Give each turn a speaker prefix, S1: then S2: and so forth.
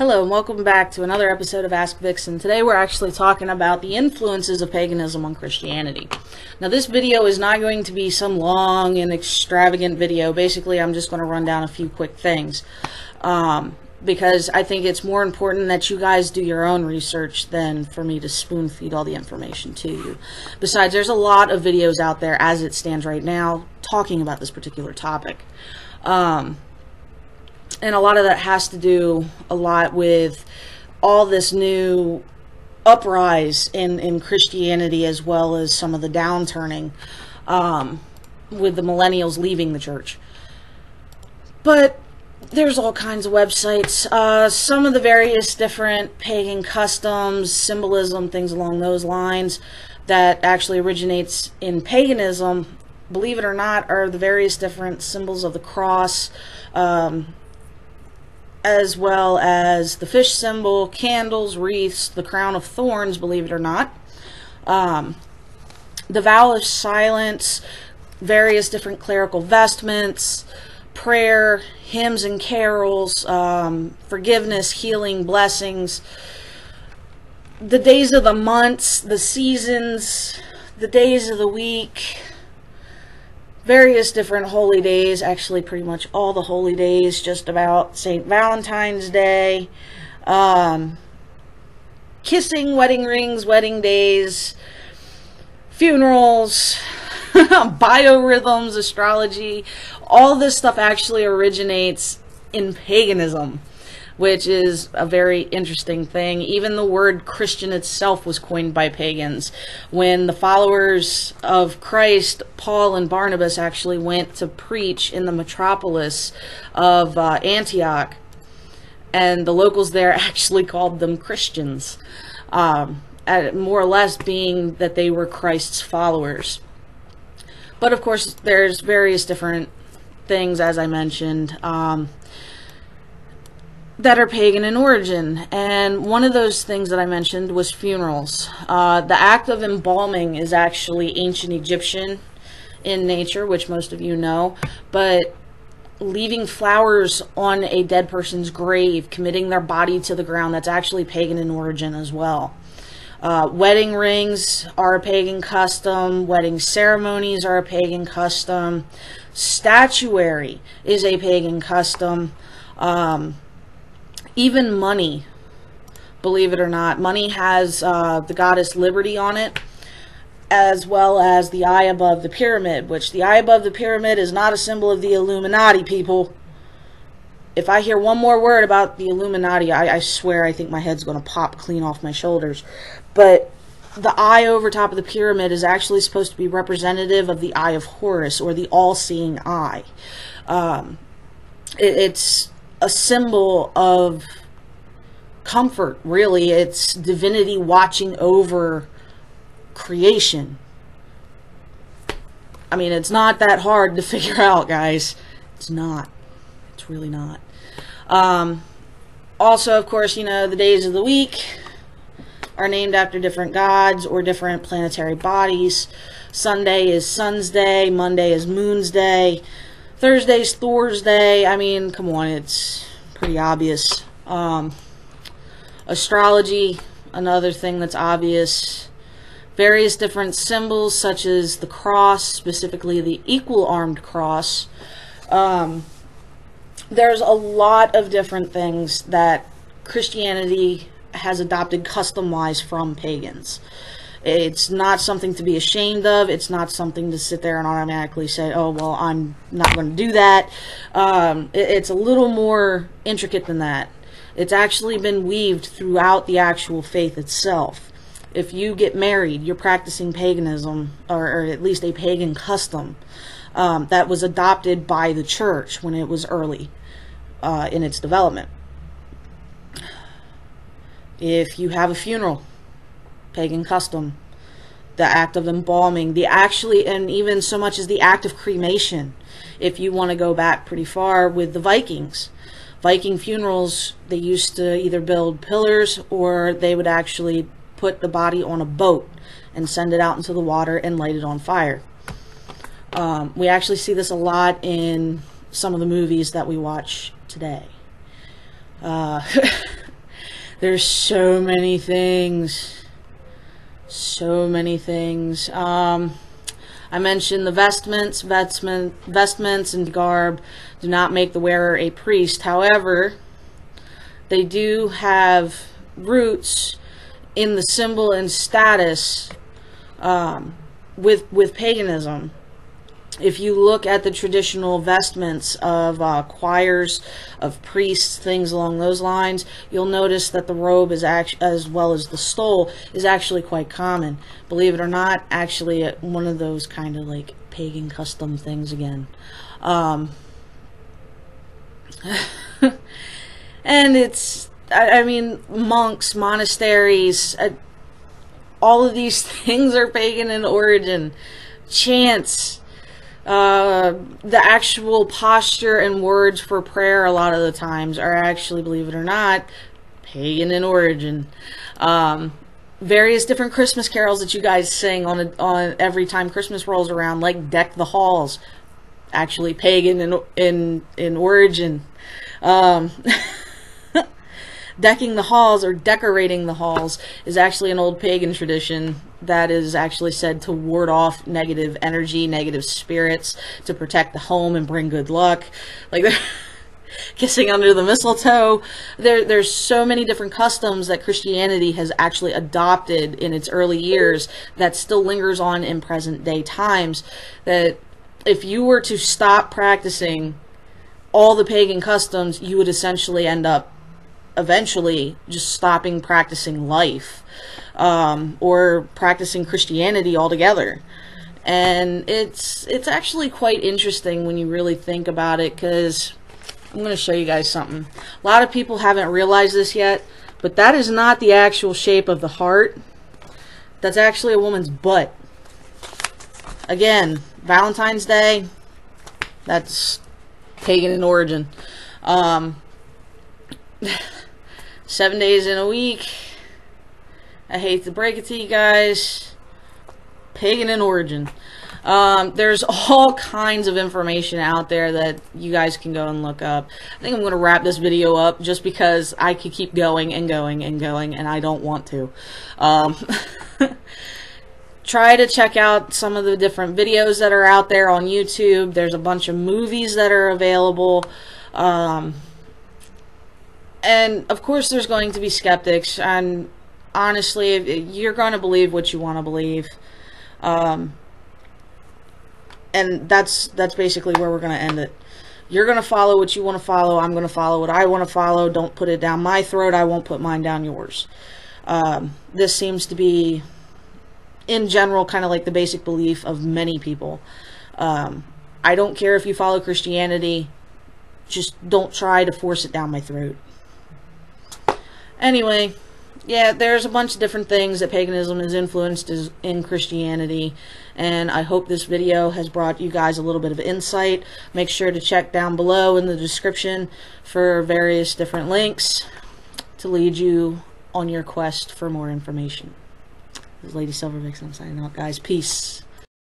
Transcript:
S1: Hello and welcome back to another episode of Ask Vixen. Today we're actually talking about the influences of paganism on Christianity. Now this video is not going to be some long and extravagant video. Basically I'm just going to run down a few quick things. Because I think it's more important that you guys do your own research than for me to spoon feed all the information to you. Besides, there's a lot of videos out there as it stands right now talking about this particular topic. And a lot of that has to do a lot with all this new uprise in Christianity, as well as some of the downturning with the millennials leaving the church. But there's all kinds of websites. Some of the various different pagan customs, symbolism, things along those lines that actually originates in paganism, believe it or not, are the various different symbols of the cross, as well as the fish symbol, candles, wreaths, the crown of thorns, believe it or not, the vow of silence, various different clerical vestments, prayer, hymns and carols, forgiveness, healing, blessings, the days of the months, the seasons, the days of the week, various different holy days, actually pretty much all the holy days, just about, St. Valentine's Day, kissing, wedding rings, wedding days, funerals, biorhythms, astrology. All this stuff actually originates in paganism, which is a very interesting thing. Even the word Christian itself was coined by pagans. When the followers of Christ, Paul and Barnabas, actually went to preach in the metropolis of Antioch, and the locals there actually called them Christians, more or less being that they were Christ's followers. But of course, there's various different things, as I mentioned, that are pagan in origin, and one of those things that I mentioned was funerals. The act of embalming is actually ancient Egyptian in nature, which most of you know, but leaving flowers on a dead person's grave, committing their body to the ground, that's actually pagan in origin as well. Wedding rings are a pagan custom. Wedding ceremonies are a pagan custom. Statuary is a pagan custom. Even money, believe it or not, money has the goddess Liberty on it, as well as the eye above the pyramid, which the eye above the pyramid is not a symbol of the Illuminati, people. If I hear one more word about the Illuminati, I swear I think my head's going to pop clean off my shoulders. But the eye over top of the pyramid is actually supposed to be representative of the Eye of Horus, or the all-seeing eye. It's a symbol of comfort, really. It's divinity watching over creation. I mean, it's not that hard to figure out, guys. It's not. It's really not. Also, of course, you know, the days of the week are named after different gods or different planetary bodies. Sunday is Sun's Day. Monday is Moon's Day. Thursday's Thor's Day. I mean, come on, it's pretty obvious. Astrology, another thing that's obvious. Various different symbols, such as the cross, specifically the equal-armed cross. There's a lot of different things that Christianity has adopted custom-wise from pagans. It's not something to be ashamed of. It's not something to sit there and automatically say, oh, well, I'm not going to do that. It's a little more intricate than that. It's actually been weaved throughout the actual faith itself. If you get married, you're practicing paganism, or at least a pagan custom that was adopted by the church when it was early in its development. If you have a funeral, pagan custom, the act of embalming, and even so much as the act of cremation, if you want to go back pretty far with the Vikings. Viking funerals, they used to either build pillars, or they would actually put the body on a boat and send it out into the water and light it on fire. We actually see this a lot in some of the movies that we watch today. There's so many things. So many things. I mentioned the vestments and garb do not make the wearer a priest. However, they do have roots in the symbol and status with paganism. If you look at the traditional vestments of choirs, of priests, things along those lines, you'll notice that the robe is as well as the stole is actually quite common. Believe it or not, actually one of those kind of like pagan custom things again. And it's, I mean, monks, monasteries, all of these things are pagan in origin. Chants, the actual posture and words for prayer a lot of the times are actually, believe it or not, pagan in origin. Various different Christmas carols that you guys sing on every time Christmas rolls around, like Deck the Halls, actually pagan in origin. Decking the halls, or decorating the halls, is actually an old pagan tradition that is actually said to ward off negative energy, negative spirits, to protect the home and bring good luck. Like, kissing under the mistletoe. There's so many different customs that Christianity has actually adopted in its early years that still lingers on in present day times, that if you were to stop practicing all the pagan customs, you would essentially end up eventually just stopping practicing life, or practicing Christianity altogether. And it's actually quite interesting when you really think about it, because I'm going to show you guys something. A lot of people haven't realized this yet, but that is not the actual shape of the heart. That's actually a woman's butt. Again, Valentine's Day, that's pagan in origin. 7 days in a week, I hate to break it to you guys, pagan in origin. There's all kinds of information out there that you guys can go and look up. I think I'm going to wrap this video up just because I could keep going and going and going, and I don't want to. Try to check out some of the different videos that are out there on YouTube. There's a bunch of movies that are available. And of course there's going to be skeptics, and honestly, you're going to believe what you want to believe. And that's basically where we're going to end it. You're going to follow what you want to follow. I'm going to follow what I want to follow. Don't put it down my throat. I won't put mine down yours. This seems to be, in general, kind of like the basic belief of many people. I don't care if you follow Christianity. Just don't try to force it down my throat. Anyway, yeah, there's a bunch of different things that paganism has influenced in Christianity, and I hope this video has brought you guys a little bit of insight. Make sure to check down below in the description for various different links to lead you on your quest for more information. This is Lady Silver Vixen signing out, guys. Peace.